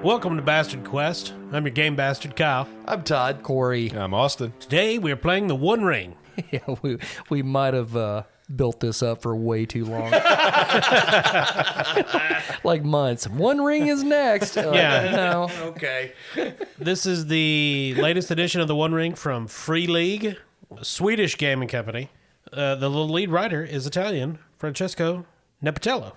Welcome to Bastard Quest. I'm your game bastard, Kyle. I'm Todd. Corey. I'm Austin. Today we are playing the One Ring. Yeah, we might have built this up for way too long. Like months. One Ring is next. Yeah. No. Okay. This is the latest edition of the One Ring from Free League, a Swedish gaming company. The lead writer is Italian, Francesco Nepatello.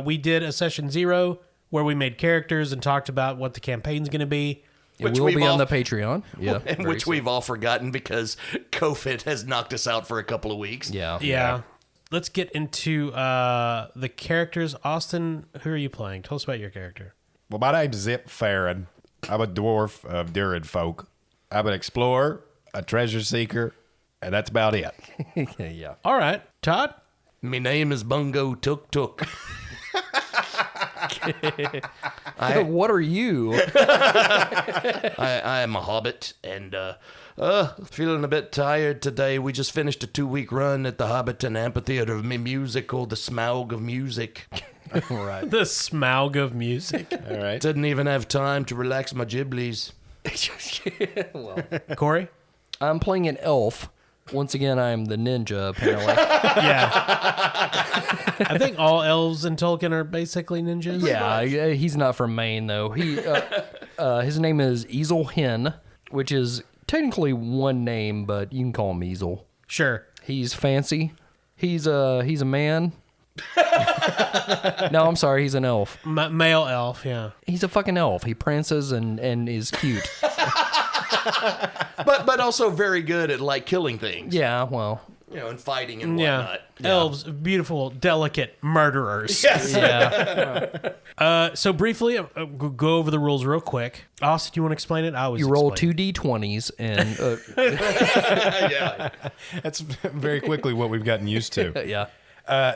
We did a session 0 where we made characters and talked about what the campaign's going to be. It Which will we've be on all- the Patreon. Yeah. And which we've all forgotten because COVID has knocked us out for a couple of weeks. Yeah. Yeah. Let's get into the characters. Austin, who are you playing? Tell us about your character. Well, my name's Zip Farron. I'm a dwarf of Durin folk. I'm an explorer, a treasure seeker, and that's about it. Yeah. All right. Todd? My name is Bungo Tuk Tuk. What are you? I am a hobbit and feeling a bit tired today. We just finished a 2-week run at the Hobbiton Amphitheater of me musical, the Smaug of Music. Right. The Smaug of music. All right. Didn't even have time to relax my giblies. Corey? I'm playing an elf. Once again, I'm the ninja, apparently. Yeah. I think all elves in Tolkien are basically ninjas. Yeah, he's not from Maine, though. His name is Easel Hen, which is technically one name, but you can call him Easel. Sure. He's fancy. He's a man. No, I'm sorry, he's an elf. Male elf, yeah. He's a fucking elf. He prances and is cute. But also very good at like killing things. Yeah, well, You know, and fighting and Yeah. whatnot. Elves, beautiful, delicate murderers. Yes. yeah. So briefly, go over the rules real quick. Austin, do you want to explain it? I always You roll explain. 2d20s and Yeah. That's very quickly what we've gotten used to. yeah.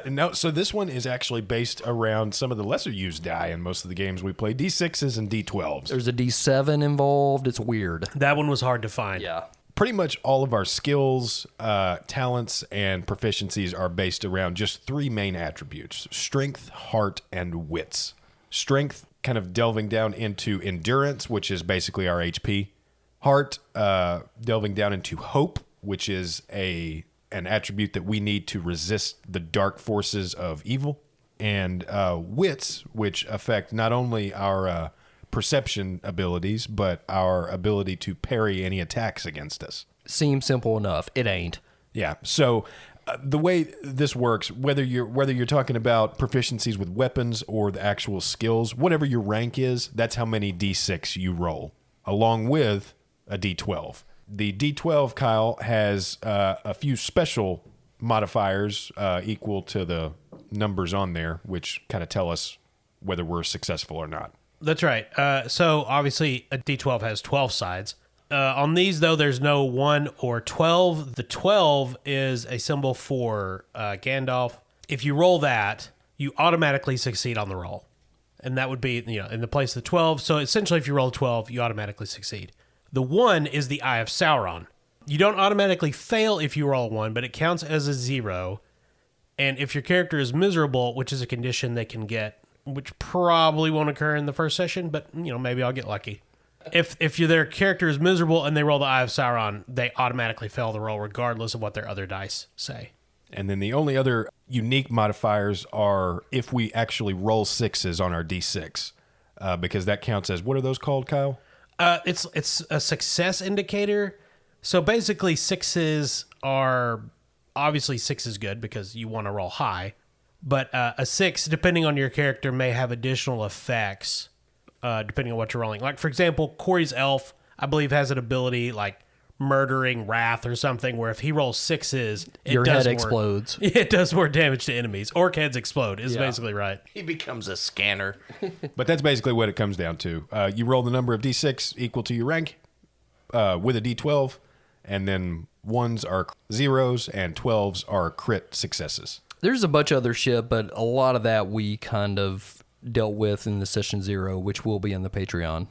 No, so this one is actually based around some of the lesser used die in most of the games we play. D6s and D12s. There's a d7 involved. It's weird. That one was hard to find. Yeah. Pretty much all of our skills, talents, and proficiencies are based around just 3 main attributes: strength, heart, and wits. Strength kind of delving down into endurance, which is basically our HP. Heart delving down into hope, which is an attribute that we need to resist the dark forces of evil. And wits, which affect not only our perception abilities, but our ability to parry any attacks against us. Seems simple enough. It ain't. Yeah. So the way this works, whether you're talking about proficiencies with weapons or the actual skills, whatever your rank is, that's how many D6 you roll, along with a D12. The D12, Kyle, has a few special modifiers equal to the numbers on there, which kind of tell us whether we're successful or not. That's right. So obviously a D12 has 12 sides. On these, though, there's no 1 or 12. The 12 is a symbol for Gandalf. If you roll that, you automatically succeed on the roll. And that would be, in the place of the 12. So essentially, if you roll a 12, you automatically succeed. The 1 is the Eye of Sauron. You don't automatically fail if you roll a 1, but it counts as a 0. And if your character is miserable, which is a condition they can get, which probably won't occur in the first session, but maybe I'll get lucky. If their character is miserable and they roll the Eye of Sauron, they automatically fail the roll regardless of what their other dice say. And then the only other unique modifiers are if we actually roll 6s on our D6, because that counts as, what are those called, Kyle? It's a success indicator. So basically 6s are, obviously 6 is good because you want to roll high. But a 6, depending on your character, may have additional effects depending on what you're rolling. Like, for example, Corey's elf, I believe, has an ability like murdering wrath or something, where if he rolls 6s, Your head explodes. It does more damage to enemies. Orc heads explode is basically right. He becomes a scanner. But that's basically what it comes down to. You roll the number of D6 equal to your rank with a D12, and then 1s are 0s and 12s are crit successes. There's a bunch of other shit, but a lot of that we kind of dealt with in the session 0, which will be in the Patreon.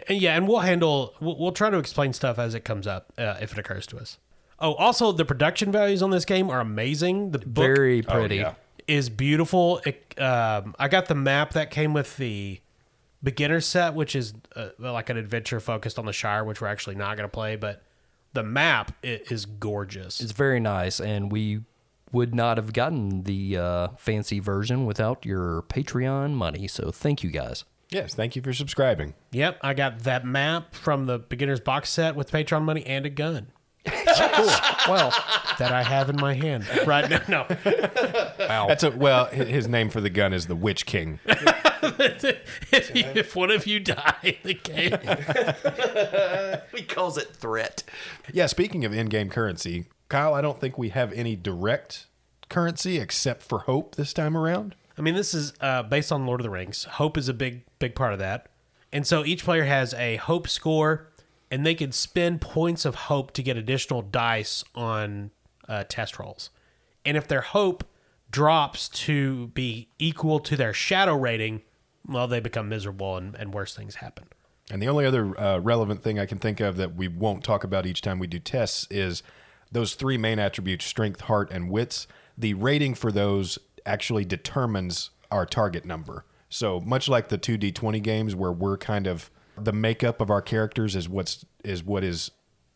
And we'll try to explain stuff as it comes up if it occurs to us. Oh, also, the production values on this game are amazing. The book Very pretty. yeah. is beautiful. I got the map that came with the beginner set, which is like an adventure focused on the Shire, which we're actually not going to play, but the map is gorgeous. It's very nice, and we would not have gotten the fancy version without your Patreon money, so thank you guys. Yes, thank you for subscribing. Yep, I got that map from the beginner's box set with Patreon money and a gun Well, that I have in my hand right now. No. wow. His name for the gun is the Witch King. if one of you die in the game. He calls it threat. Yeah, speaking of in-game currency, Kyle, I don't think we have any direct currency except for hope this time around. I mean, this is based on Lord of the Rings. Hope is a big part of that. And so each player has a hope score, and they can spend points of hope to get additional dice on test rolls. And if their hope drops to be equal to their shadow rating, well, they become miserable and worse things happen. And the only other relevant thing I can think of that we won't talk about each time we do tests is those three main attributes, strength, heart, and wits. The rating for those actually determines our target number. So much like the 2D20 games where we're kind of the makeup of our characters is what is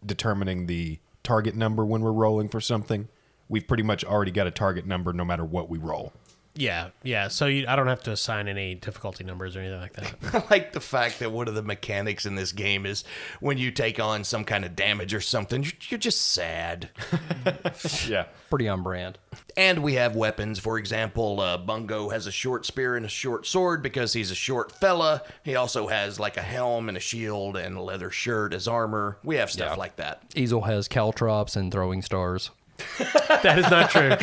determining the target number when we're rolling for something. We've pretty much already got a target number no matter what we roll. Yeah. So I don't have to assign any difficulty numbers or anything like that. I like the fact that one of the mechanics in this game is when you take on some kind of damage or something, you're just sad. Yeah. Pretty on brand. And we have weapons. For example, Bungo has a short spear and a short sword because he's a short fella. He also has like a helm and a shield and a leather shirt as armor. We have stuff like that. Easel has caltrops and throwing stars. That is not true.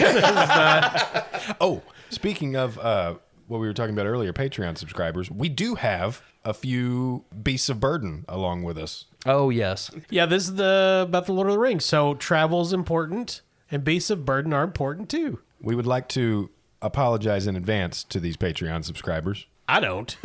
Oh, speaking of what we were talking about earlier, Patreon subscribers, we do have a few Beasts of Burden along with us. Oh, yes. Yeah, this is about the Lord of the Rings. So travel is important, and Beasts of Burden are important too. We would like to apologize in advance to these Patreon subscribers. I don't.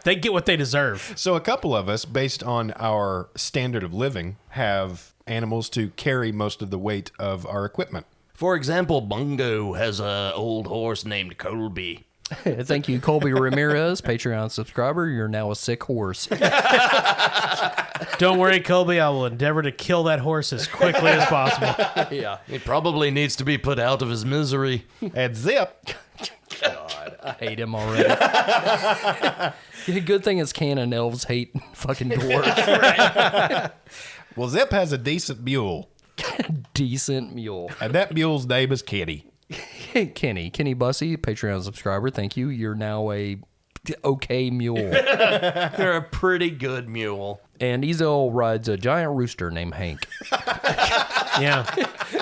They get what they deserve. So a couple of us, based on our standard of living, have animals to carry most of the weight of our equipment. For example, Bungo has an old horse named Colby. Thank you, Colby Ramirez, Patreon subscriber. You're now a sick horse. Don't worry, Colby. I will endeavor to kill that horse as quickly as possible. Yeah. He probably needs to be put out of his misery. And Zip, God, I hate him already. Good thing it's canon. Elves hate fucking dwarves. well, Zip has a decent mule, Decent mule. and that mule's name is Kitty. Hey, Kenny Bussy, Patreon subscriber. Thank you. You're now a okay mule. They're a pretty good mule. And Ezel rides a giant rooster named Hank. Yeah.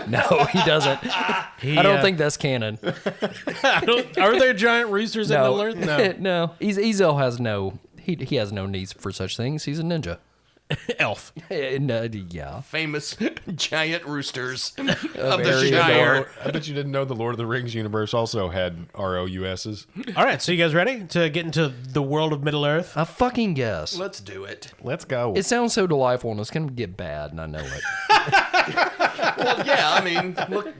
No, he doesn't. I don't think that's canon. Are there giant roosters in Middle Earth? No. No. Ezel has no. He has no needs for such things. He's a ninja. Elf. Yeah. Famous giant roosters of the Very Shire. I bet you didn't know the Lord of the Rings universe also had ROUSs. All right, so you guys ready to get into the world of Middle Earth? I fucking guess. Let's do it. Let's go. It sounds so delightful, and it's going to get bad, and I know it. Well, yeah, I mean,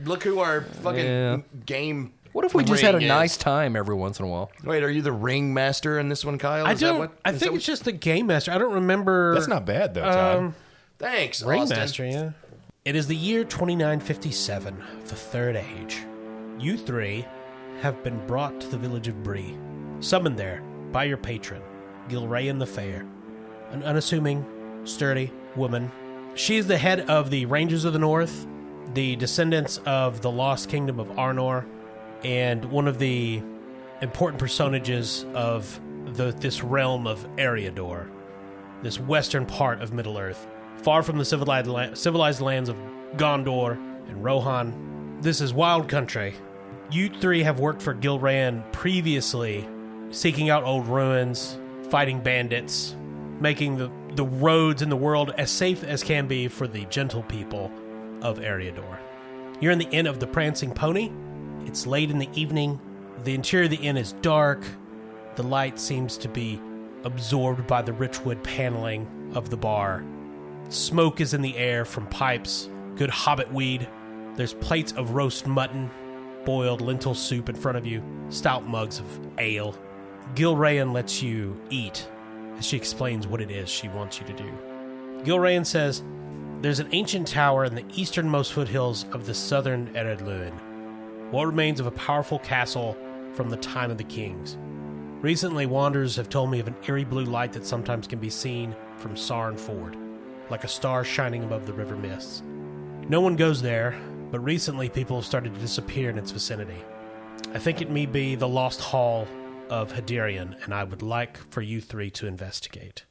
look who our fucking game. What if we just had a ring nice is. time every once in a while? Wait, are you the ring master in this one, Kyle? I Is that don't. what- I is think that it's just the game master. I don't remember. That's not bad, though, Todd. Thanks, Ringmaster, Austin. yeah. It is the year 2957, the Third Age. You three have been brought to the village of Bree, summoned there by your patron, Gilrayan the Fair, an unassuming, sturdy woman. She is the head of the Rangers of the North, the descendants of the lost kingdom of Arnor, and one of the important personages of this realm of Eriador, this western part of Middle-earth, far from the civilized lands of Gondor and Rohan. This is wild country. You three have worked for Gilran previously, seeking out old ruins, fighting bandits, making the roads in the world as safe as can be for the gentle people of Eriador. You're in the Inn of the Prancing Pony. It's late in the evening. The interior of the inn is dark. The light seems to be absorbed by the rich wood paneling of the bar. Smoke is in the air from pipes, good hobbit weed. There's plates of roast mutton, boiled lentil soup in front of you, stout mugs of ale. Gilrayan lets you eat as she explains what it is she wants you to do. Gilrayan says, there's an ancient tower in the easternmost foothills of the southern Eredluin, what remains of a powerful castle from the time of the kings. Recently, wanderers have told me of an eerie blue light that sometimes can be seen from Sarn Ford, like a star shining above the river mists. No one goes there, but recently people have started to disappear in its vicinity. I think it may be the Lost Hall of Hadarian, and I would like for you three to investigate.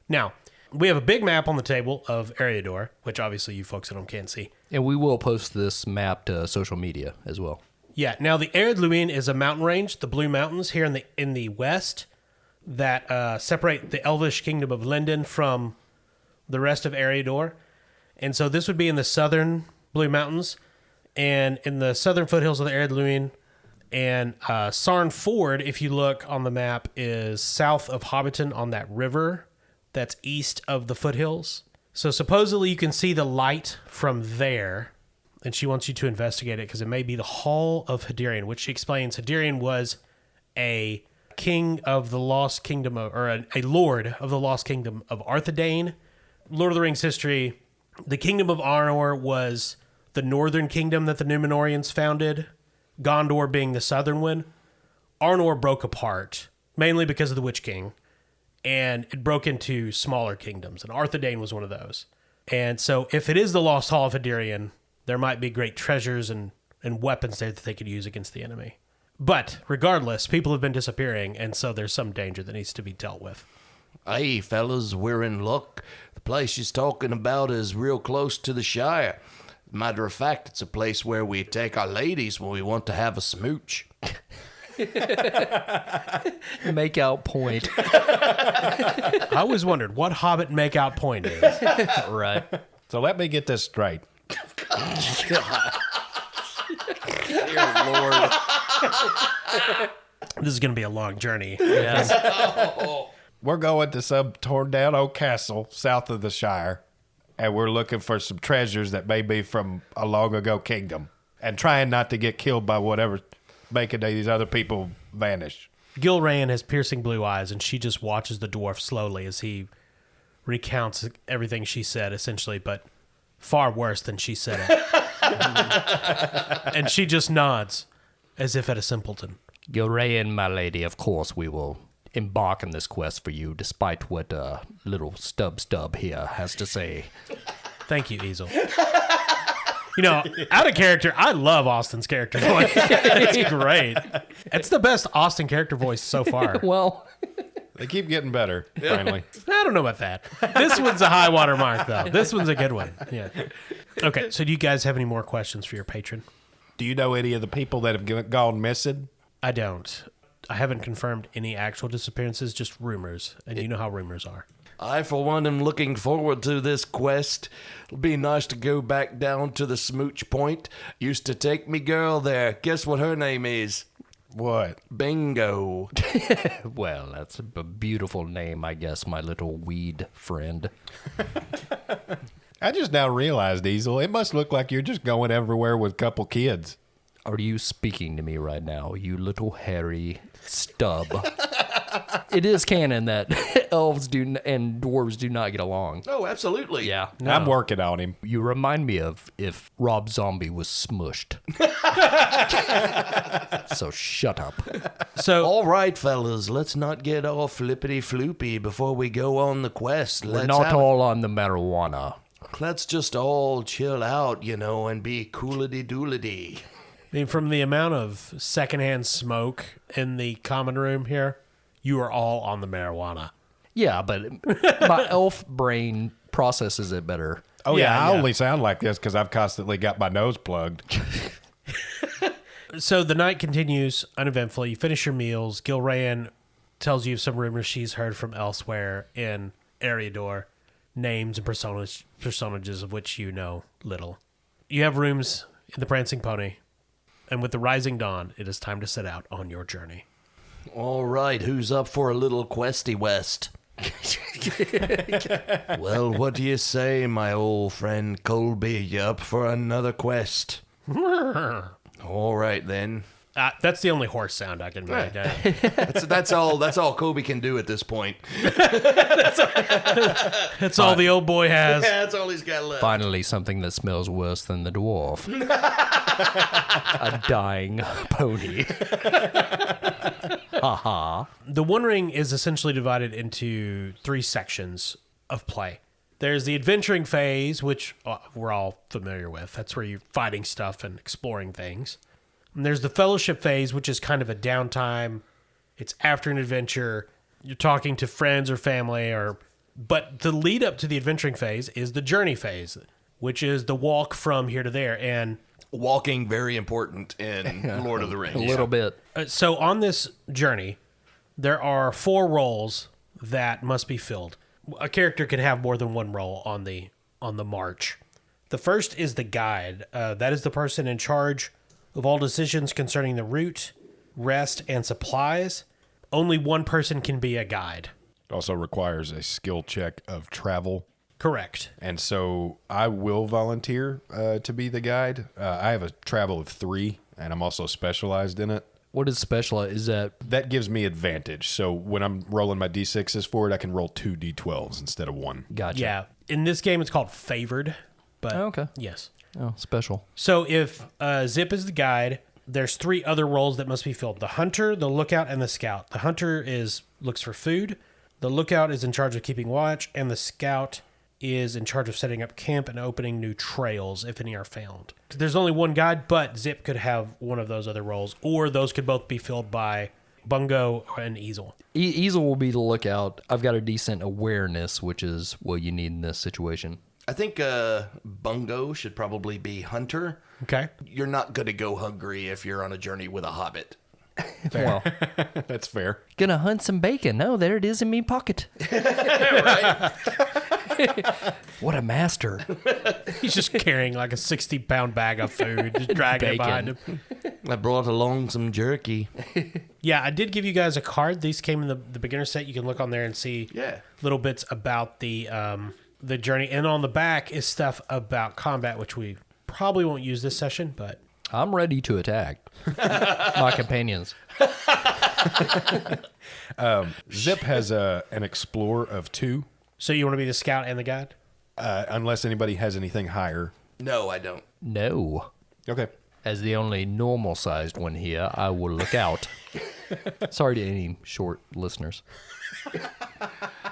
Now, we have a big map on the table of Eriador, which obviously you folks at home can't see. And we will post this map to social media as well. Yeah, now the Ered Luin is a mountain range, the Blue Mountains here in the west, that separate the Elvish kingdom of Linden from the rest of Eriador. And so this would be in the southern Blue Mountains and in the southern foothills of the Ered Luin. And Sarn Ford, if you look on the map, is south of Hobbiton on that river that's east of the foothills. So supposedly you can see the light from there, and she wants you to investigate it because it may be the Hall of Hadarian, which she explains Hadarian was a king of the Lost Kingdom, or a lord of the Lost Kingdom of Arthedain. Lord of the Rings history, the Kingdom of Arnor was the northern kingdom that the Númenóreans founded, Gondor being the southern one. Arnor broke apart, mainly because of the Witch King, and it broke into smaller kingdoms, and Arthedain was one of those. And so if it is the Lost Hall of Hadarian, there might be great treasures and weapons there that they could use against the enemy. But regardless, people have been disappearing, and so there's some danger that needs to be dealt with. Hey, fellas, we're in luck. The place she's talking about is real close to the Shire. Matter of fact, it's a place where we take our ladies when we want to have a smooch. Make out point. I always wondered what Hobbit make-out point is. Right. So let me get this straight. Dear Lord. This is going to be a long journey. Yes. We're going to some torn down old castle south of the Shire, and we're looking for some treasures that may be from a long ago kingdom, and trying not to get killed by whatever's making these other people vanish. Gilrayan has piercing blue eyes, and she just watches the dwarf slowly as he recounts everything she said, essentially, but far worse than she said it. And she just nods, as if at a simpleton. Gilrayan, my lady, of course we will embark on this quest for you, despite what little Stub here has to say. Thank you, Easel. You know, out of character, I love Austin's character voice. It's great. It's the best Austin character voice so far. Well, They keep getting better, finally. I don't know about that. This one's a high water mark, though. This one's a good one. Yeah. Okay, so do you guys have any more questions for your patron? Do you know any of the people that have gone missing? I don't. I haven't confirmed any actual disappearances, just rumors. And you know how rumors are. I, for one, am looking forward to this quest. It'll be nice to go back down to the smooch point. Used to take me girl there. Guess what her name is? What? Bingo. well, that's a beautiful name, I guess, my little weed friend. I just now realized, Diesel, it must look like you're just going everywhere with a couple kids. Are you speaking to me right now, you little hairy stub? It is canon that elves and dwarves do not get along. Oh, absolutely. Yeah. I'm working on him. You remind me of if Rob Zombie was smushed. So shut up. So, All right, fellas, let's not get all flippity-floopy before we go on the quest. We're not all on the marijuana. Let's just all chill out, you know, and be coolity-doolity. I mean, from the amount of secondhand smoke in the common room here, you are all on the marijuana. Yeah, but my elf brain processes it better. Oh, yeah, I yeah. only sound like this because I've constantly got my nose plugged. So the night continues uneventfully. You finish your meals. Gilrayan tells you some rumors she's heard from elsewhere in Eriador, names and personages of which you know little. You have rooms in the Prancing Pony, and with the rising dawn, it is time to set out on your journey. All right, who's up for a little questy west? Well, what do you say, my old friend Colby? You up for another quest? All right, then. That's the only horse sound I can make. That's all Kobe can do at this point. That's all the old boy has. Yeah, that's all he's got left. Finally, something that smells worse than the dwarf. A dying pony. Haha. The One Ring is essentially divided into 3 sections of play. There's the adventuring phase, which we're all familiar with. That's where you're fighting stuff and exploring things. And there's the fellowship phase, which is kind of a downtime. It's after an adventure. You're talking to friends or family, but the lead up to the adventuring phase is the journey phase, which is the walk from here to there. And Walking, very important in Lord of the Rings. A little bit. so on this journey, there are 4 roles that must be filled. A character can have more than one role on the march. The first is the guide. That is the person in charge of all decisions concerning the route, rest, and supplies. Only one person can be a guide. It also requires a skill check of travel. Correct. And so I will volunteer to be the guide. I have a travel of 3, and I'm also specialized in it. What is special? Is that That gives me advantage. So when I'm rolling my D6s for it, I can roll 2 D12s instead of 1. gotcha? Yeah. In this game, it's called favored. But Oh, okay. yes. Oh, special. So if Zip is the guide, there's 3 other roles that must be filled: the hunter, the lookout, and the scout. The hunter looks for food. The lookout is in charge of keeping watch, and the scout is in charge of setting up camp and opening new trails if any are found. There's only one guide, but Zip could have one of those other roles, or those could both be filled by Bungo and Easel. Easel will be the lookout. I've got a decent awareness, which is what you need in this situation. I think Bungo should probably be hunter. Okay. You're not going to go hungry if you're on a journey with a hobbit. Well, That's fair. gonna hunt some bacon. Oh, there it is in me pocket. What a master. He's just carrying like a 60-pound bag of food, just dragging it behind him. I brought along some jerky. Yeah, I did give you guys a card. These came in the beginner set. You can look on there and see little bits about the journey. And on the back is stuff about combat, which we probably won't use this session, but I'm ready to attack my companions. Zip has an explorer of 2, so you want to be the scout and the guide? unless anybody has anything higher. No, I don't. No. Okay. As the only normal-sized one here, I will look out. Sorry to any short listeners.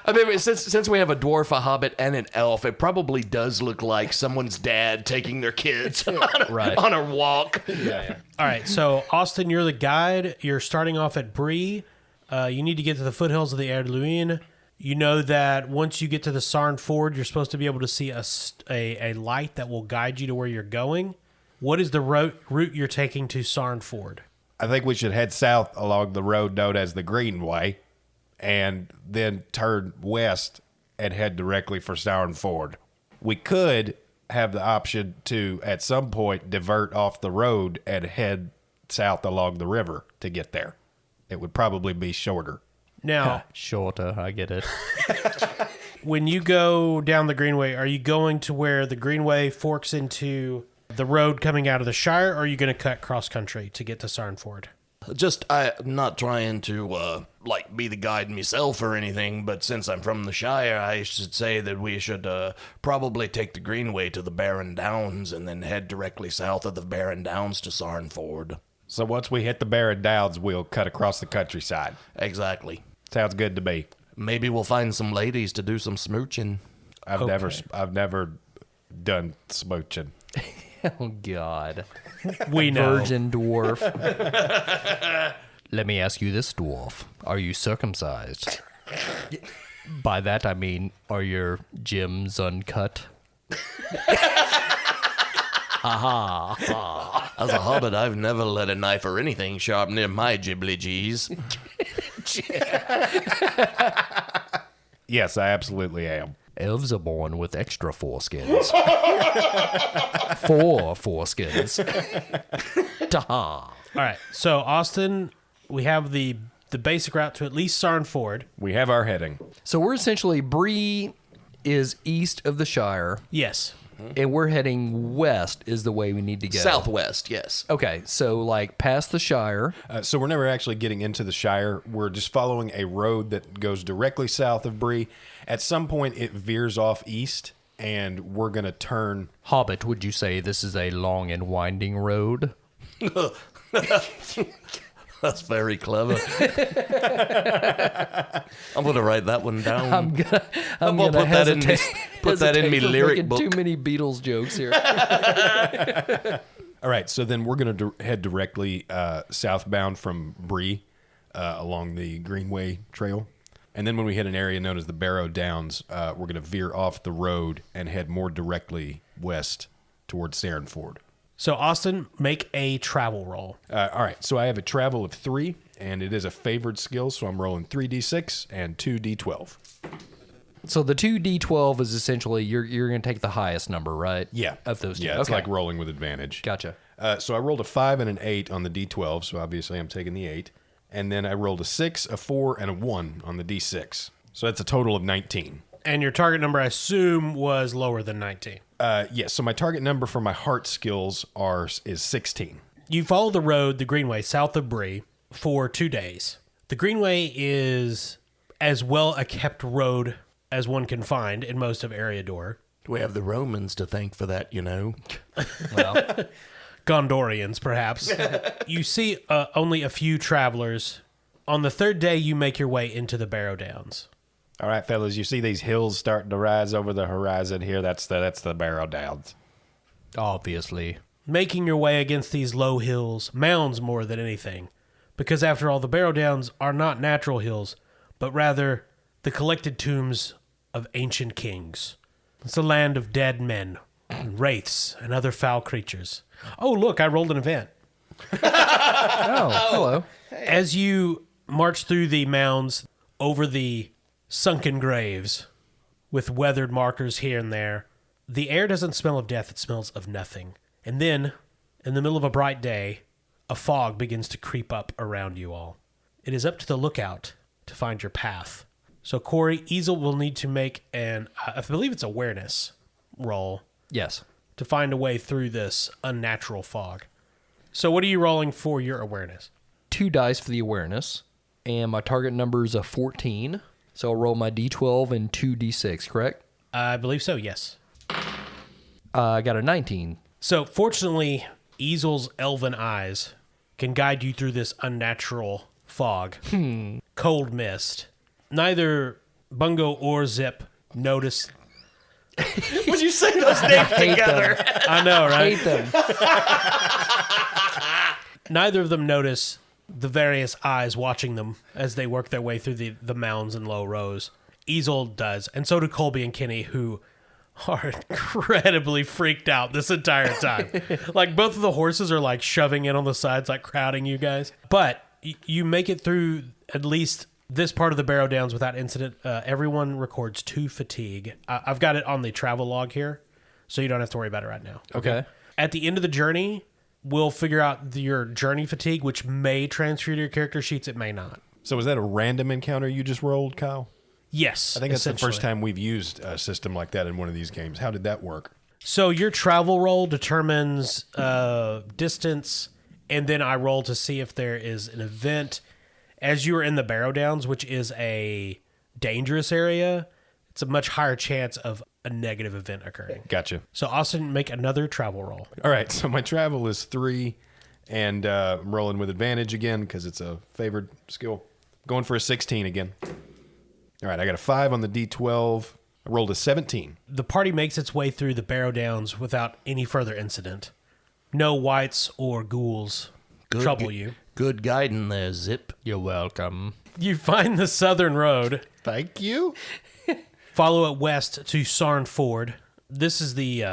I mean, since we have a dwarf, a hobbit, and an elf, it probably does look like someone's dad taking their kids on a walk. Yeah. All right, so Austin, you're the guide. You're starting off at Bree. You need to get to the foothills of the Erluin. You know that once you get to the Sarn Ford, you're supposed to be able to see a light that will guide you to where you're going. What is the route you're taking to Sarn Ford? I think we should head south along the road known as the Greenway, and then turn west and head directly for Sarn Ford. We could have the option to, at some point, divert off the road and head south along the river to get there. It would probably be shorter. Now, Shorter, I get it. when you go down the Greenway, are you going to where the Greenway forks into the road coming out of the Shire, or are you going to cut cross country to get to Sarn Ford? I'm not trying to, be the guide myself or anything, but since I'm from the Shire, I should say that we should probably take the Greenway to the Barren Downs and then head directly south of the Barren Downs to Sarn Ford. So once we hit the Barren Downs, we'll cut across the countryside. Exactly. Sounds good to me. Maybe we'll find some ladies to do some smooching. I've never done smooching. Oh, God. We know. Virgin dwarf. Let me ask you this, dwarf. Are you circumcised? By that, I mean, are your gems uncut? As a hobbit, I've never let a knife or anything sharp near my ghibli-gees. Yes, I absolutely am. Elves are born with extra foreskins. 4 foreskins. Ta-ha. All right, so Austin, we have the basic route to at least Sarn Ford. We have our heading. So we're essentially, Bree is east of the Shire. Yes. And we're heading west is the way we need to go. Southwest, yes. Okay, so like past the Shire. So we're never actually getting into the Shire. We're just following a road that goes directly south of Bree. At some point, it veers off east, and we're going to turn. Hobbit, would you say this is a long and winding road? That's very clever. I'm going to write that one down. I'm gonna put that in me hesitate for lyric making book. Too many Beatles jokes here. All right, so then we're going to head directly southbound from Bree along the Greenway Trail. And then when we hit an area known as the Barrow Downs, we're going to veer off the road and head more directly west towards Sarenford. So, Austin, make a travel roll. All right, so I have a travel of 3, and it is a favored skill, so I'm rolling 3d6 and 2d12. So the 2d12 is essentially you're going to take the highest number, right? Yeah. Of those two. Yeah, it's Okay. like rolling with advantage. Gotcha. So I rolled a 5 and an 8 on the d12, so obviously I'm taking the 8. And then I rolled a 6, a 4, and a 1 on the d6. So that's a total of 19. And your target number, I assume, was lower than 19. Yes, so my target number for my heart skills is 16. You follow the road, the Greenway, south of Bree, for 2 days. The Greenway is as well a kept road as one can find in most of Eriador. We have the Romans to thank for that, you know. Well, Gondorians, perhaps. You see only a few travelers. On the 3rd day, you make your way into the Barrow Downs. All right, fellas, you see these hills starting to rise over the horizon here? That's the Barrow Downs. obviously. Making your way against these low hills, mounds more than anything. Because after all, the Barrow Downs are not natural hills, but rather the collected tombs of ancient kings. It's a land of dead men, and wraiths, and other foul creatures. Oh, look, I rolled an event. Oh, hello. As you march through the mounds, over the sunken graves, with weathered markers here and there, the air doesn't smell of death, it smells of nothing. And then, in the middle of a bright day, a fog begins to creep up around you all. It is up to the lookout to find your path. So, Corey, Easel will need to make I believe it's awareness roll Yes. to find a way through this unnatural fog. So, what are you rolling for your awareness? 2 dice for the awareness, and my target number is a 14. So I'll roll my d12 and 2d6, correct? I believe so, yes. I got a 19. So, fortunately, Easel's elven eyes can guide you through this unnatural fog, cold mist. Neither Bungo or Zip notice. Would you say those names Hate together? them. I know, right? Hate them. Neither of them notice the various eyes watching them as they work their way through the mounds and low rows. Easel does, and so do Colby and Kenny, who are incredibly freaked out this entire time. Like, both of the horses are like shoving in on the sides, like crowding you guys. But you make it through at least this part of the Barrow Downs without incident. Everyone records 2 fatigue. I've got it on the travel log here, so you don't have to worry about it right now. Okay. At the end of the journey, we'll figure out your journey fatigue, which may transfer to your character sheets. It may not. So was that a random encounter you just rolled, Kyle? Yes. I think that's the first essentially. time we've used a system like that in one of these games. How did that work? So your travel roll determines distance, and then I roll to see if there is an event. As you are in the Barrow Downs, which is a dangerous area, it's a much higher chance of a negative event occurring. Gotcha. So Austin, make another travel roll. All right, so my travel is 3, and I'm rolling with advantage again because it's a favored skill. Going for a 16 again. All right, I got a 5 on the D12. I rolled a 17. The party makes its way through the Barrow Downs without any further incident. No wights or ghouls trouble you. Good guiding there, Zip. You're welcome. You find the southern road, Thank you. follow it west to Sarn Ford. This is the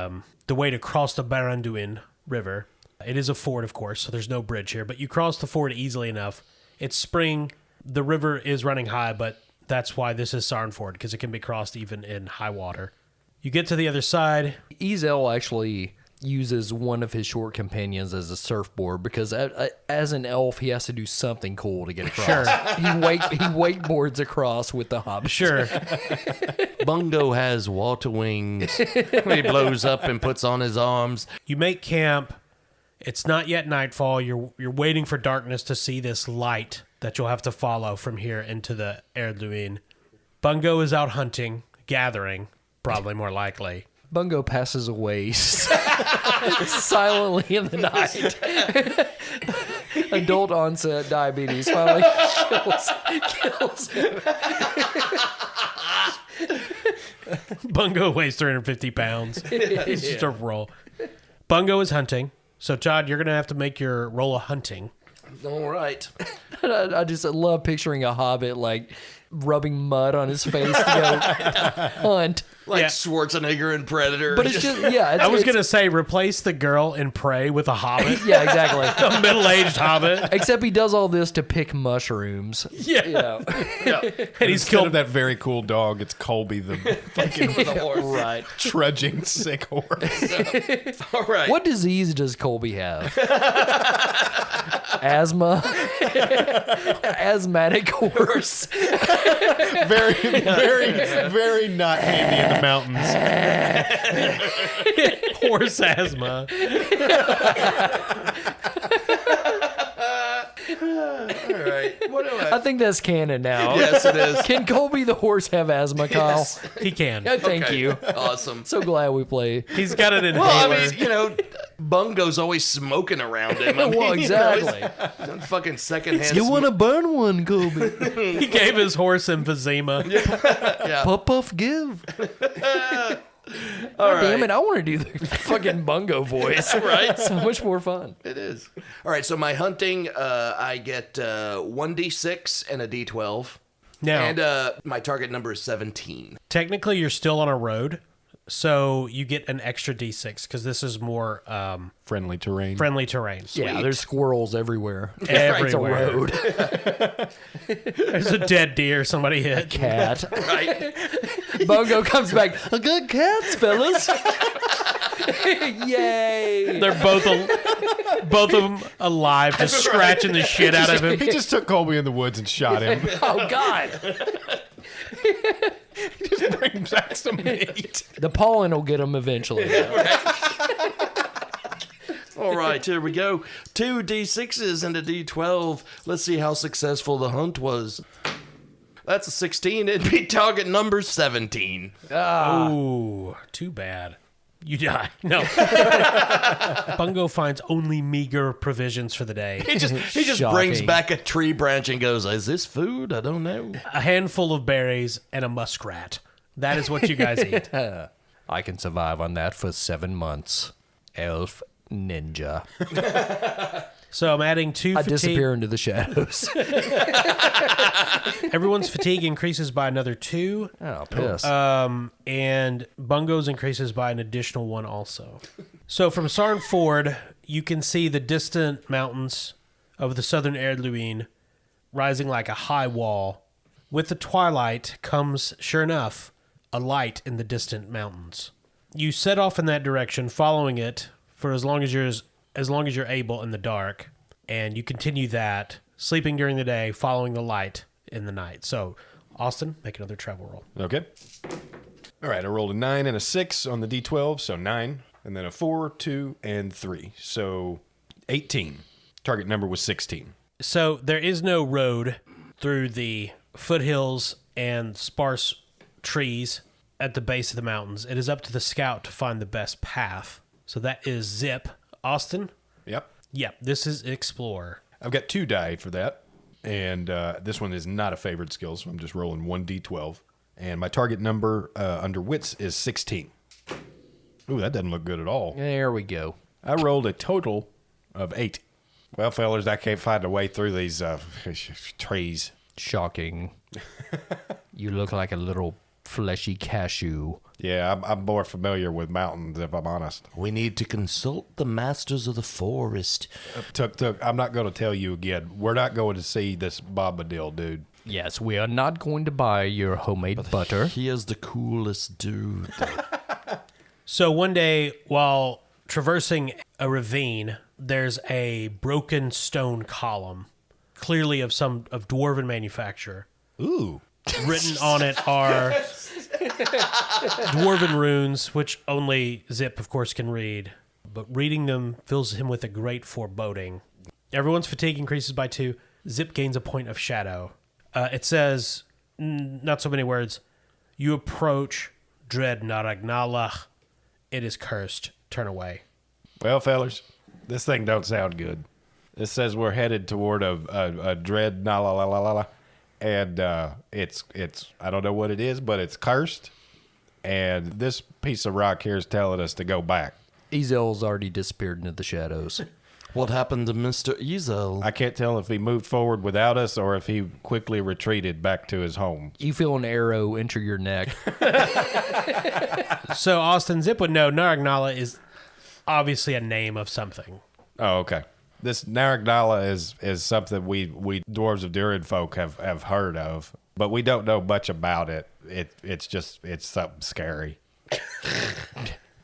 way to cross the Baranduin River. It is a ford, of course, so there's no bridge here, but you cross the ford easily enough. It's spring. The river is running high, but that's why this is Sarn Ford, because it can be crossed even in high water. You get to the other side. Ezel actually uses one of his short companions as a surfboard because as an elf, he has to do something cool to get across. Sure. He wakeboards across with the hobbit. Sure. Bungo has water wings. He blows up and puts on his arms. You make camp. It's not yet nightfall. You're waiting for darkness to see this light that you'll have to follow from here into the Erdluin. Bungo is out hunting, gathering, probably more likely. Bungo passes away silently in the night. Adult onset diabetes finally kills him. Bungo weighs 350 pounds. It's just a roll. Bungo is hunting. So, Todd, you're going to have to make your roll of hunting. All right. I just love picturing a hobbit like rubbing mud on his face to go hunt. Like Yeah. Schwarzenegger and Predator. But it's just, yeah. I was going to say replace the girl in Prey with a hobbit. Yeah, exactly. A middle-aged hobbit. Except he does all this to pick mushrooms. Yeah. You know. And he's Instead killed of that very cool dog, it's Colby, the fucking Right. trudging sick horse. All right. What disease does Colby have? Asthma? Asthmatic horse? Very, very, very not handy in the mountains. horse asthma. All right. What do I think that's canon now. Yes, it is. Can Colby the horse have asthma, Kyle? He can. Thank Okay. you. Awesome. So glad we play. He's got an inhaler. Well, I mean, you know, Bungo's always smoking around him. I mean, Well, you know, exactly. it's fucking secondhand. to burn one, Colby? He gave his horse emphysema. Puff, puff, give. All Damn right. it, I want to do the fucking Bungo voice. Right? So much more fun. It is. All right, so my hunting, I get 1d6 and a d12. Now, And my target number is 17. technically, you're still on a road, so you get an extra d6 because this is more Friendly terrain. friendly terrain. Yeah, there's squirrels everywhere. It's a Everywhere. road. There's a dead deer somebody hit. Cat. Right? Bungo comes back. A good cats, fellas. Yay. They're both of them alive, just scratching the shit out of him. He just took Colby in the woods and shot him. Oh, God. Just bring back some meat. The pollen will get them eventually. All right, here we go. 2 d6s and a d12. Let's see how successful the hunt was. That's a 16. It'd be target number 17. Ooh, too bad. You die. No. Bungo finds only meager provisions for the day. He just Shocking. brings back a tree branch and goes, "Is this food? I don't know." A handful of berries and a muskrat. That is what you guys eat. I can survive on that for 7 months. Elf ninja. So I'm adding 2 I fatigue. disappear into the shadows. Everyone's fatigue increases by another 2. Oh, piss. And Bungo's increases by an additional 1 also. So from Sarn Ford, you can see the distant mountains of the southern Erdluin rising like a high wall. With the twilight comes, sure enough, a light in the distant mountains. You set off in that direction, following it for as long as you're able in the dark, and you continue that, sleeping during the day, following the light in the night. So, Austin, make another travel roll. Okay. All right, I rolled a 9 and a 6 on the d12, so 9, and then a 4, 2, and 3. So 18. Target number was 16. So there is no road through the foothills and sparse trees at the base of the mountains. It is up to the scout to find the best path. So that is Zip. Austin? Yep. Yep, this is Explorer. I've got 2 die for that, and this one is not a favored skill, so I'm just rolling 1d12. And my target number under wits is 16. Ooh, that doesn't look good at all. There we go. I rolled a total of 8. Well, fellas, I can't find a way through these trees. Shocking. You look like a little fleshy cashew. Yeah, I'm more familiar with mountains, if I'm honest. We need to consult the masters of the forest. Tuk, I'm not going to tell you again. We're not going to see this Bobadil, dude. Yes, we are not going to buy your homemade butter. He is the coolest dude. So one day, while traversing a ravine, there's a broken stone column, clearly of dwarven manufacture. Ooh. Written on it are dwarven runes, which only Zip, of course, can read. But reading them fills him with a great foreboding. Everyone's fatigue increases by 2. Zip gains a point of shadow. It says, not so many words, you approach dread Naragnala. It is cursed. Turn away. Well, fellers, this thing don't sound good. This says we're headed toward a dread la, and it's I don't know what it is, but it's cursed. And this piece of rock here is telling us to go back. Ezel's already disappeared into the shadows. What happened to Mr. Ezel? I can't tell if he moved forward without us or if he quickly retreated back to his home. You feel an arrow enter your neck. So Austin, Zip would know Naragnala is obviously a name of something. Oh, okay. This Naragnala is something we dwarves of Durin folk have heard of, but we don't know much about it. It's something scary.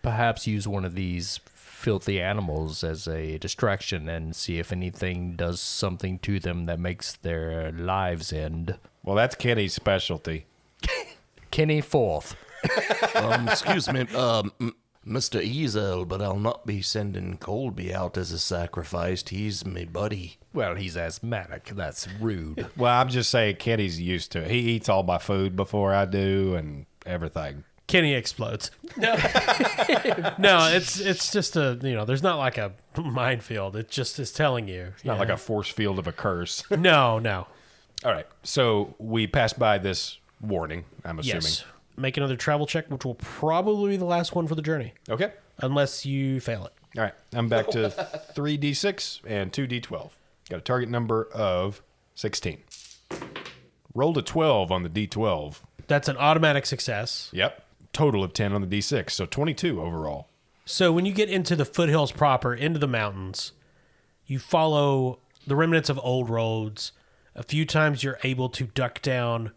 Perhaps use one of these filthy animals as a distraction and see if anything does something to them that makes their lives end. Well, that's Kenny's specialty. Kenny Forth. Excuse me, Mr. Ezel, but I'll not be sending Colby out as a sacrifice. He's my buddy. Well, he's asthmatic. That's rude. Well, I'm just saying Kenny's used to it. He eats all my food before I do and everything. Kenny explodes. No, it's just there's not like a minefield. It just is telling you. It's not like a force field of a curse. No. All right. So we passed by this warning, I'm assuming. Yes. Make another travel check, which will probably be the last one for the journey, Okay. unless you fail it. All right. I'm back to 3d6 and 2d12. Got a target number of 16. Rolled a 12 on the d12. That's an automatic success. Yep. Total of 10 on the d6, so 22 overall. So when you get into the foothills proper, into the mountains, you follow the remnants of old roads. A few times you're able to duck down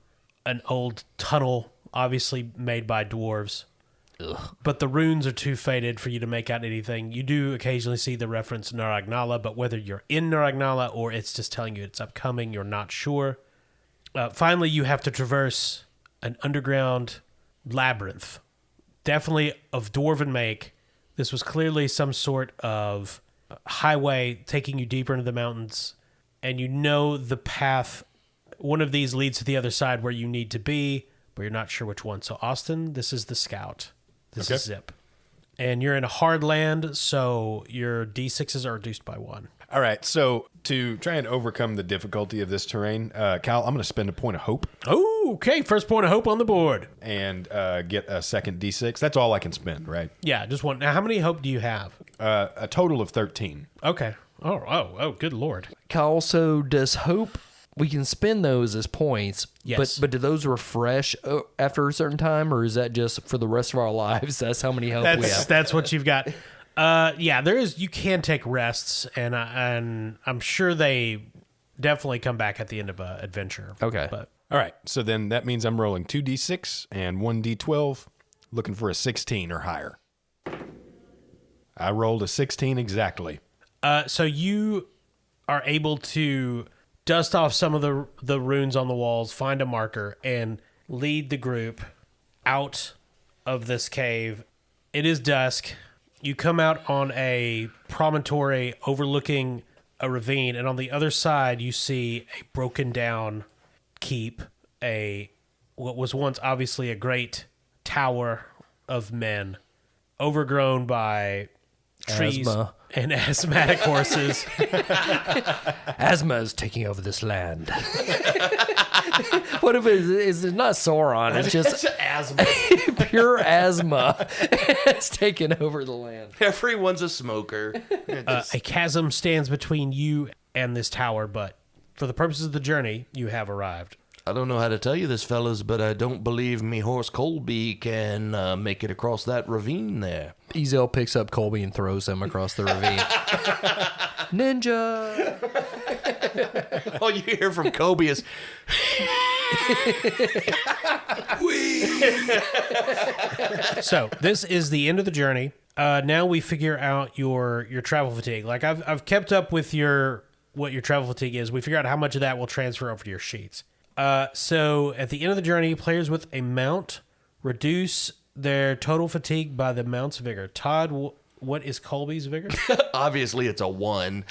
an old tunnel, obviously made by dwarves. Ugh. But the runes are too faded for you to make out anything. You do occasionally see the reference Naragnala, but whether you're in Naragnala or it's just telling you it's upcoming, you're not sure. Finally, you have to traverse an underground labyrinth, definitely of dwarven make. This was clearly some sort of highway taking you deeper into the mountains, and you know the path. One of these leads to the other side where you need to be, but you're not sure which one. So Austin, this is the scout. This is Zip. And you're in a hard land, so your D6s are reduced by 1. All right, so to try and overcome the difficulty of this terrain, Cal, I'm going to spend a point of hope Oh, okay. First point of hope on the board. and get a second d6. That's all I can spend, right? Yeah, just one. Now, how many hope do you have? A total of 13. Okay. Oh, good Lord. Also, does hope we can spend those as points? Yes. But do those refresh after a certain time, or is that just for the rest of our lives? That's how many hope we have. That's what you've got. Yeah, there is. You can take rests, and I'm sure they definitely come back at the end of an adventure. Okay. But All right, so then that means I'm rolling 2d6 and 1d12, looking for a 16 or higher. I rolled a 16 exactly. so you are able to dust off some of the runes on the walls, find a marker, and lead the group out of this cave. It is dusk. You come out on a promontory overlooking a ravine, and on the other side you see a broken down keep, what was once obviously a great tower of men, overgrown by trees Asthma. and asthmatic horses. Asthma is taking over this land. What if it's not Sauron? It's just asthma. pure asthma. It's taking over the land. Everyone's a smoker. A chasm stands between you and this tower, but for the purposes of the journey, you have arrived. I don't know how to tell you this, fellas, but I don't believe me horse Colby can make it across that ravine there. Ezel picks up Colby and throws him across the ravine. Ninja! All you hear from Colby is, So this is the end of the journey. Now we figure out your travel fatigue. Like I've kept up with what your travel fatigue is. We figure out how much of that will transfer over to your sheets. So at the end of the journey, players with a mount reduce their total fatigue by the mount's vigor. Todd, what is Colby's vigor? Obviously, it's a 1.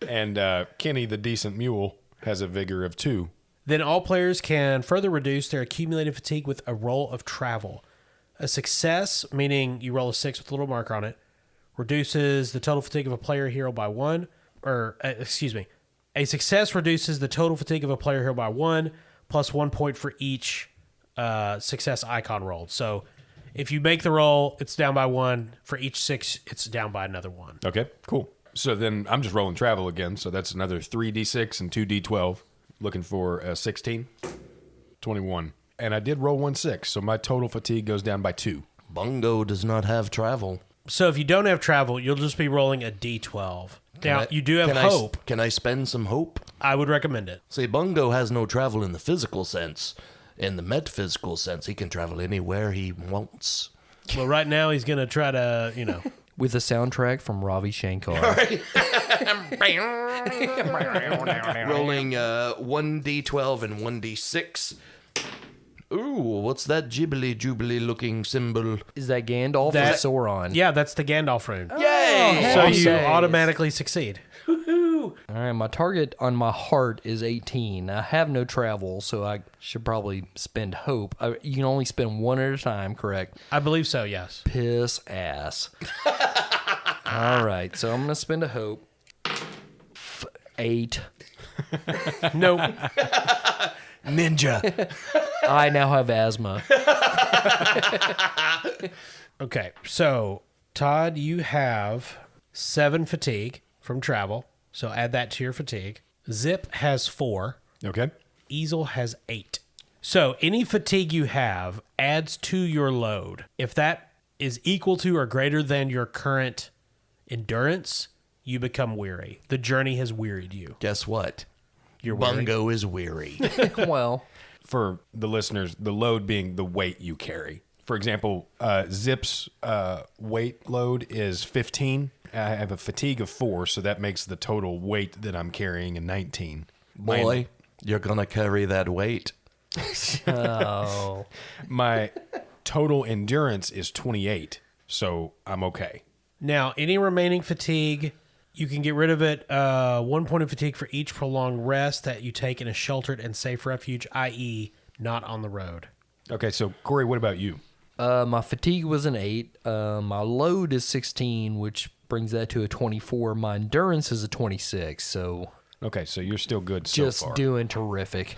And Kenny, the decent mule, has a vigor of 2. Then all players can further reduce their accumulated fatigue with a roll of travel. A success, meaning you roll a 6 with a little marker on it, reduces the total fatigue of a player hero by 1. A success reduces the total fatigue of a player hero by 1, plus 1 point for each success icon rolled. So if you make the roll, it's down by 1. For each 6, it's down by another 1. Okay, cool. So then I'm just rolling travel again. So that's another 3d6 and 2d12. Looking for 16, 21. And I did roll 1 6, so my total fatigue goes down by 2. Bungo does not have travel. So if you don't have travel, you'll just be rolling a d12. Now, you do have hope. Can I spend some hope? I would recommend it. See, Bungo has no travel in the physical sense. In the metaphysical sense, he can travel anywhere he wants. Well, right now he's going to try to, With a soundtrack from Ravi Shankar. Rolling 1d12 and 1d6. Ooh, what's that jibbly-jubbly looking symbol? Is that Gandalf or Sauron? Yeah, that's the Gandalf rune. Yay! So you automatically succeed. All right, my target on my heart is 18. I have no travel, so I should probably spend hope. You can only spend one at a time, correct? I believe so, yes. Piss ass. All right, so I'm going to spend a hope. 8. Nope. Ninja. I now have asthma. Okay, so Todd, you have 7 fatigue from travel, so add that to your fatigue. Zip has 4. Okay. Easel has 8. So any fatigue you have adds to your load. If that is equal to or greater than your current endurance, you become weary. The journey has wearied you. Guess what? You're weary. Bungo is weary. Well, For the listeners, the load being the weight you carry. For example, Zip's weight load is 15. I have a fatigue of 4, so that makes the total weight that I'm carrying a 19. Boy, you're going to carry that weight. oh. My total endurance is 28, so I'm okay. Now, any remaining fatigue, you can get rid of it. 1 point of fatigue for each prolonged rest that you take in a sheltered and safe refuge, i.e., not on the road. Okay, so Corey, what about you? My fatigue was an 8. My load is 16, which brings that to a 24. My endurance is a 26, so... Okay, so you're still good so Just far. doing terrific.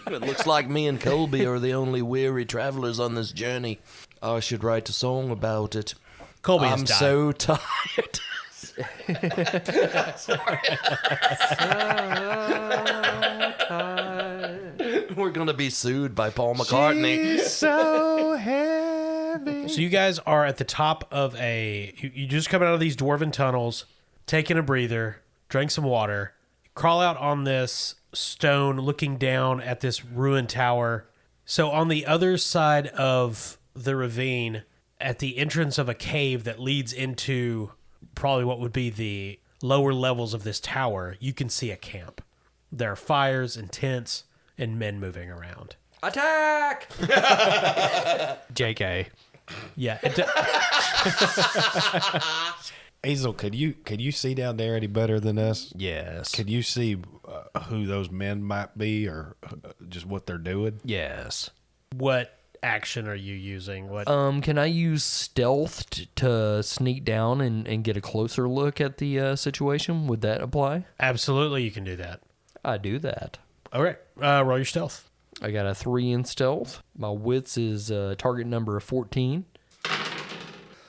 It looks like me and Colby are the only weary travelers on this journey. I should write a song about it. Colby has I'm died. so tired. We're going to be sued by Paul McCartney. so heavy. So you guys are at the top of you just come out of these dwarven tunnels, taking a breather, drink some water, crawl out on this stone looking down at this ruined tower. So on the other side of the ravine, at the entrance of a cave that leads into probably what would be the lower levels of this tower, you can see a camp. There are fires and tents and men moving around. Attack! JK. Yeah. Hazel, could you see down there any better than us? Yes. Could you see who those men might be, or just what they're doing? Yes. What action are you using? What? Can I use stealth to sneak down and get a closer look at the situation? Would that apply? Absolutely, you can do that. I do that. All right, roll your stealth. I got a 3 in stealth. My wits is target number of 14.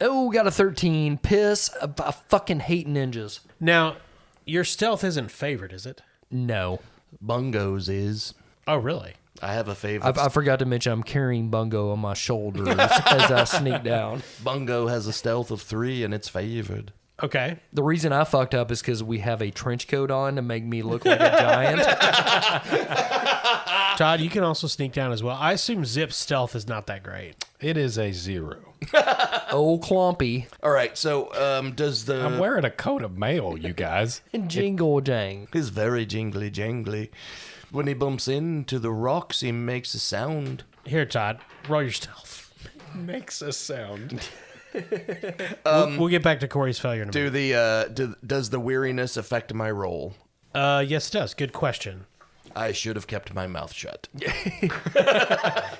Oh, got a 13. Piss. I fucking hate ninjas. Now, your stealth isn't favored, is it? No. Bungo's is. Oh, really? I have a favorite. I forgot to mention I'm carrying Bungo on my shoulders as I sneak down. Bungo has a stealth of 3 and it's favored. Okay. The reason I fucked up is because we have a trench coat on to make me look like a giant. Todd, you can also sneak down as well. I assume Zip's stealth is not that great. It is a 0. Old Clompy All right, so does the... I'm wearing a coat of mail, you guys. and Jingle Jang. He's very jingly jangly. When he bumps into the rocks, he makes a sound. Here, Todd, roll your stealth. Makes a sound. We'll get back to Corey's failure in a minute. Does the weariness affect my roll? Yes, it does. Good question. I should have kept my mouth shut.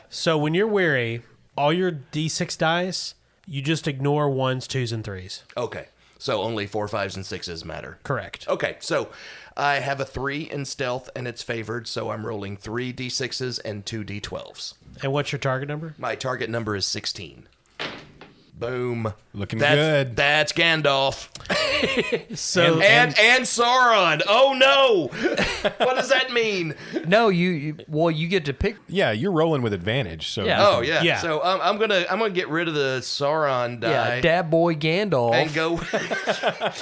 So when you're weary, all your D6 dice, you just ignore 1s, 2s, and 3s. Okay, so only 4, 5s, and 6s matter. Correct. Okay, so I have a 3 in stealth, and it's favored, so I'm rolling 3 d6s and 2 d12s. And what's your target number? My target number is 16. Boom. Looking That's, good. That's Gandalf. So And Sauron. Oh no! What does that mean? No, you get to pick. Yeah, you're rolling with advantage. So Yeah. Oh yeah. Yeah. So I'm gonna get rid of the Sauron die. Yeah, Dat Boy Gandalf. And go.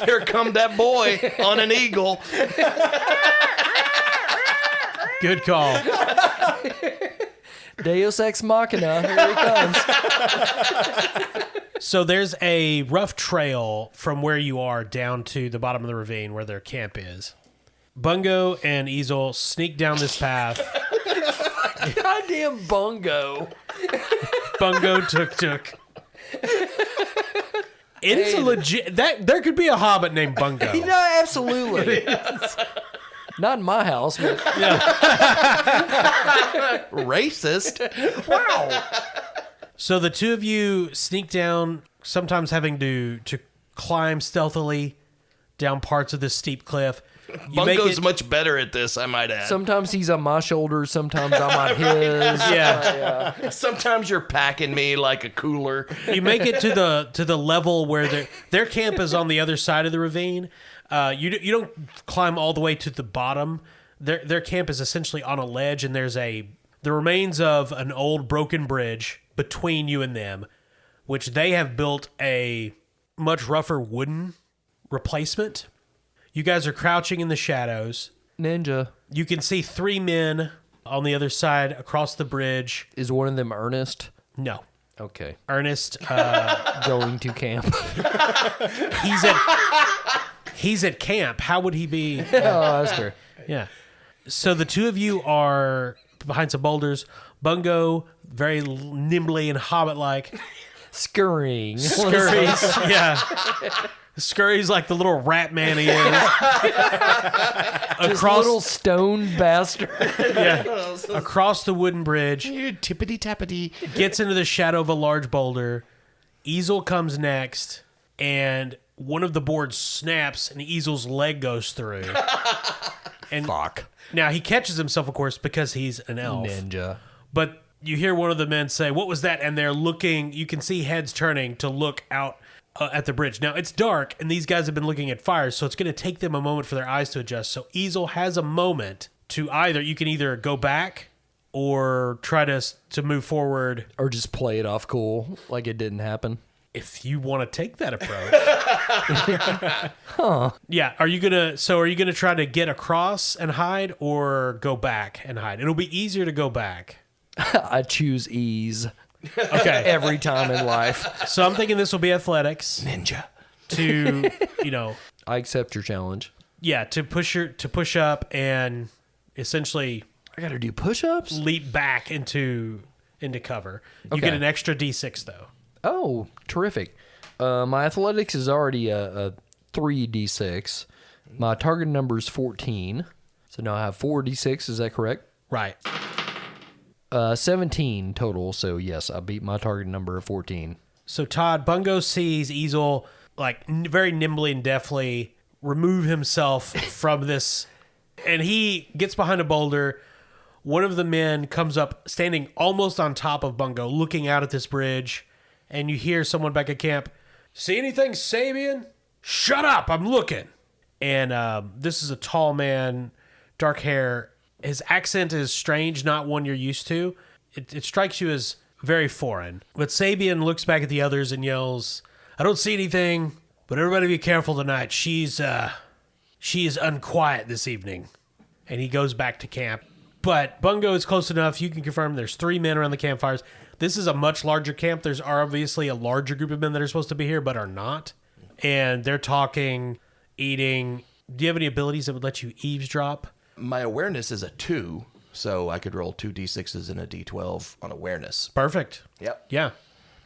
Here come that boy on an eagle. good call. Deus Ex Machina. Here he comes. So there's a rough trail from where you are down to the bottom of the ravine where their camp is. Bungo and Easel sneak down this path. Goddamn Bungo. Bungo tuk. It is a legit that there could be a hobbit named Bungo. No, absolutely. Not in my house, but Racist. So the two of you sneak down, sometimes having to climb stealthily down parts of this steep cliff. You make Bungo's it- much better at this, I might add. sometimes he's on my shoulders, sometimes I'm on his. yeah. Sometimes you're packing me like a cooler. You make it to the level where their camp is on the other side of the ravine. You don't climb all the way to the bottom. Their camp is essentially on a ledge, and there's the remains of an old broken bridge between you and them, which they have built a much rougher wooden replacement. You guys are crouching in the shadows. Ninja. You can see 3 men on the other side across the bridge. Is one of them Ernest? No. Okay. Ernest, Going to camp. he's at camp. How would he be? Oh, that's fair. Yeah. So the two of you are behind some boulders. Bungo, very nimbly and hobbit-like, Scurrying. scurries. Yeah. Scurries like the little rat man he is. This little stone bastard. Across the wooden bridge, You tippity tappity. gets into the shadow of a large boulder. Easel comes next, and one of the boards snaps, and Easel's leg goes through. And Fuck. now he catches himself, of course, because he's an elf. Ninja. But you hear one of the men say, "What was that?" And they're looking. You can see heads turning to look out at the bridge. Now it's dark, and these guys have been looking at fires, so it's going to take them a moment for their eyes to adjust. So Easel has a moment to you can either go back or try to move forward. Or just play it off cool, like it didn't happen. If you want to take that approach. Yeah. Are you gonna try to get across and hide, or go back and hide? It'll be easier to go back. I choose ease Okay. every time in life. So I'm thinking this will be athletics Ninja. to, I accept your challenge. to push up and essentially I gotta do push-ups? leap back into cover. You Okay. get an extra D6 though. Oh, terrific. My athletics is already a 3d6. My target number is 14. So now I have 4d6, is that correct? Right. 17 total, so yes, I beat my target number of 14. So Todd, Bungo sees Easel very nimbly and deftly remove himself from this, and he gets behind a boulder. One of the men comes up, standing almost on top of Bungo, looking out at this bridge, and you hear someone back at camp, "See anything, Sabian? Shut up, I'm looking." And this is a tall man, dark hair. His accent is strange, not one you're used to. It strikes you as very foreign. But Sabian looks back at the others and yells, "I don't see anything, but everybody be careful tonight. She is unquiet this evening." And he goes back to camp. But Bungo is close enough. You can confirm there's 3 men around the campfires. This is a much larger camp. There's obviously a larger group of men that are supposed to be here, but are not. And they're talking, eating. Do you have any abilities that would let you eavesdrop? My awareness is a 2, so I could roll 2 d6s and a d12 on awareness. Perfect. Yep. Yeah.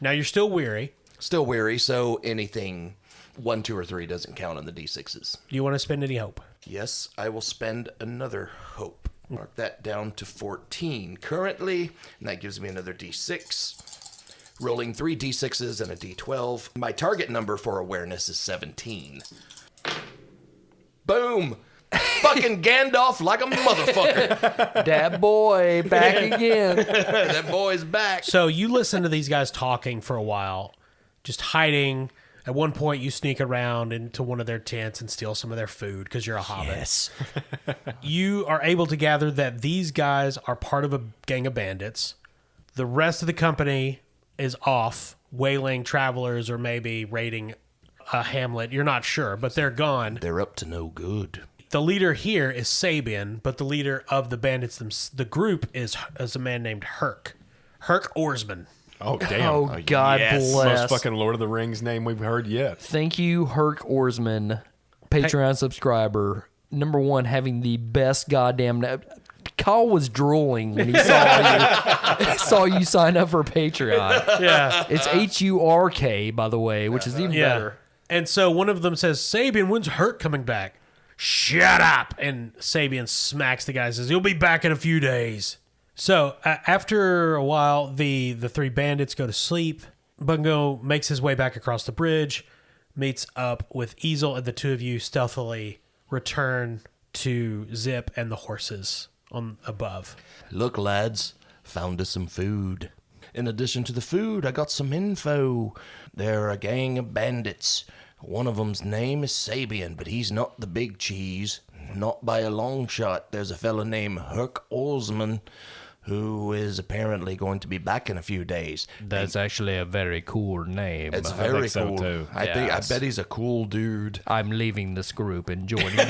Now you're still weary. Still weary, so anything 1, 2, or 3 doesn't count on the d6s. Do you want to spend any hope? Yes, I will spend another hope. Mark that down to 14 currently, and that gives me another d6. Rolling 3 d6s and a d12. My target number for awareness is 17. Boom! Fucking Gandalf like a motherfucker. That boy back again. That boy's back. So you listen to these guys talking for a while, just hiding. At one point, you sneak around into one of their tents and steal some of their food because you're a hobbit. Yes. You are able to gather that these guys are part of a gang of bandits. The rest of the company is off, whaling travelers or maybe raiding a hamlet. You're not sure, but they're gone. They're up to no good. The leader here is Sabian, but the leader of the bandits, the group, is a man named Herc. Herc Oarsman. Oh, damn. Oh, God yes. bless. Most fucking Lord of the Rings name we've heard yet. Thank you, Herc Oarsman, Patreon subscriber. Number 1, having the best goddamn... Kyle was drooling when he saw you sign up for Patreon. Yeah. It's HURK, by the way, which is even better. And so one of them says, Sabian, when's Herc coming back? Shut up! And Sabian smacks the guy and says, he'll be back in a few days. So after a while, the 3 bandits go to sleep. Bungo makes his way back across the bridge, meets up with Easel, and the 2 of you stealthily return to Zip and the horses on above. Look, lads, found us some food. In addition to the food, I got some info. They're a gang of bandits. One of them's name is Sabian, but he's not the big cheese. Not by a long shot. There's a fella named Herc Oarsman who is apparently going to be back in a few days. That's actually a very cool name. It's very think so, cool. too. I bet he's a cool dude. I'm leaving this group and joining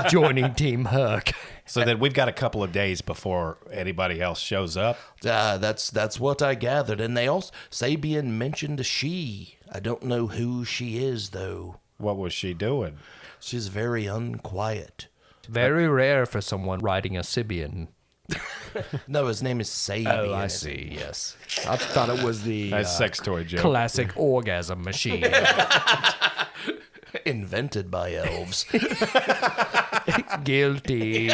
joining Team Herc. So then we've got a couple of days before anybody else shows up. That's what I gathered. And they also Sabian mentioned a she. I don't know who she is though. What was she doing? She's very unquiet. Very rare for someone riding a Sibian. No, his name is Sabian. Oh, I see, yes. I thought it was the That's sex toy joke. classic orgasm machine. Invented by elves. Guilty.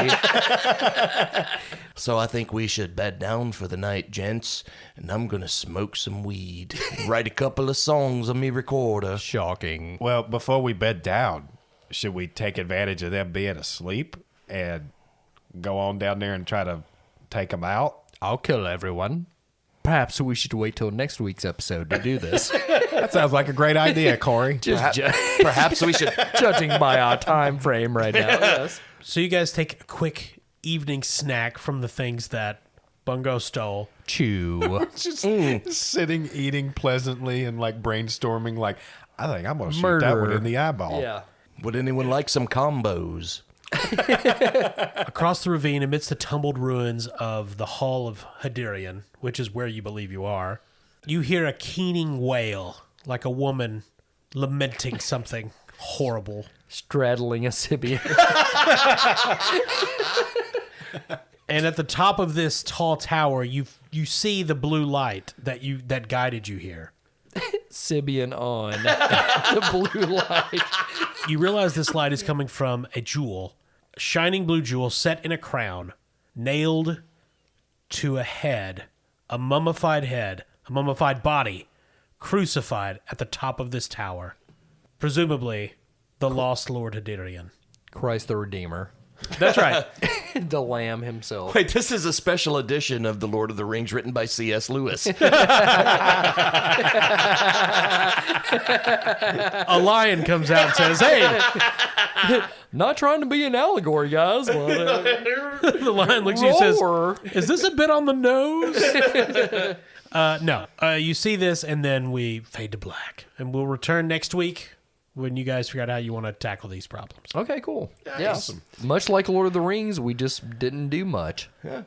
So I think we should bed down for the night, gents. And I'm gonna smoke some weed. Write a couple of songs on me recorder. Shocking. Well, before we bed down, should we take advantage of them being asleep and go on down there and try to take them out? I'll kill everyone. Perhaps we should wait till next week's episode to do this. That sounds like a great idea, Corey. Just Perhaps we should. judging by our time frame right now. Yes. So you guys take a quick evening snack from the things that Bungo stole. Chew. Just sitting, eating pleasantly and like brainstorming like, I think I'm going to shoot that Murder. one in the eyeball. Yeah. Would anyone like some combos? Across the ravine, amidst the tumbled ruins of the Hall of Hadirian, which is where you believe you are, you hear a keening wail, like a woman lamenting something horrible. Straddling a Sibian. And at the top of this tall tower, you see the blue light that guided you here. Sibian on. The blue light. You realize this light is coming from a jewel, a shining blue jewel set in a crown, nailed to a head, a mummified body, crucified at the top of this tower. Presumably, the lost Lord Hadirian. Christ the Redeemer. That's right. The Lamb himself. Wait, this is a special edition of The Lord of the Rings written by C.S. Lewis. A lion comes out and says, "Hey!" Not trying to be an allegory, guys. But, The lion looks at you and says, roar. "Is this a bit on the nose?" No. You see this, and then we fade to black. And we'll return next week when you guys figure out how you want to tackle these problems. Okay, cool. Nice. Yeah. Much like Lord of the Rings, we just didn't do much. Yeah.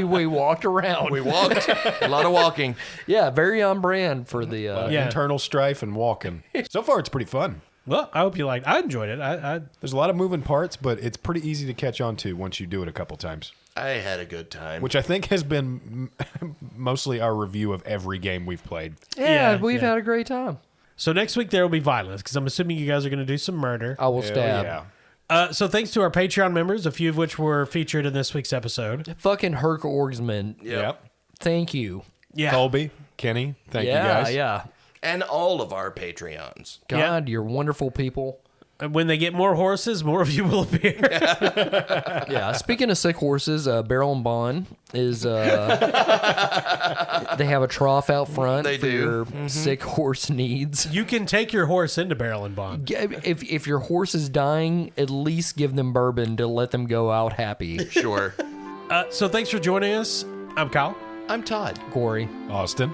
we walked around. We walked. A lot of walking. Yeah, very on brand for the. Yeah. Internal strife and walking. So far, it's pretty fun. Well, I hope you liked. I enjoyed it. I There's a lot of moving parts, but it's pretty easy to catch on to once you do it a couple times. I had a good time. Which I think has been mostly our review of every game we've played. Yeah, we've had a great time. So next week there will be violence because I'm assuming you guys are going to do some murder. I will Hell stab. yeah. So thanks to our Patreon members, a few of which were featured in this week's episode. Fucking Herc Orgsman. Yep. Thank you. Yeah. Colby, Kenny, thank you guys. Yeah. And all of our Patreons. God, you're wonderful people. And when they get more horses, more of you will appear. Yeah. Speaking of sick horses, Barrel and Bond is. They have a trough out front They for do. your sick horse needs. You can take your horse into Barrel and Bond. If your horse is dying, at least give them bourbon to let them go out happy. Sure. So thanks for joining us. I'm Kyle. I'm Todd. Corey. Austin.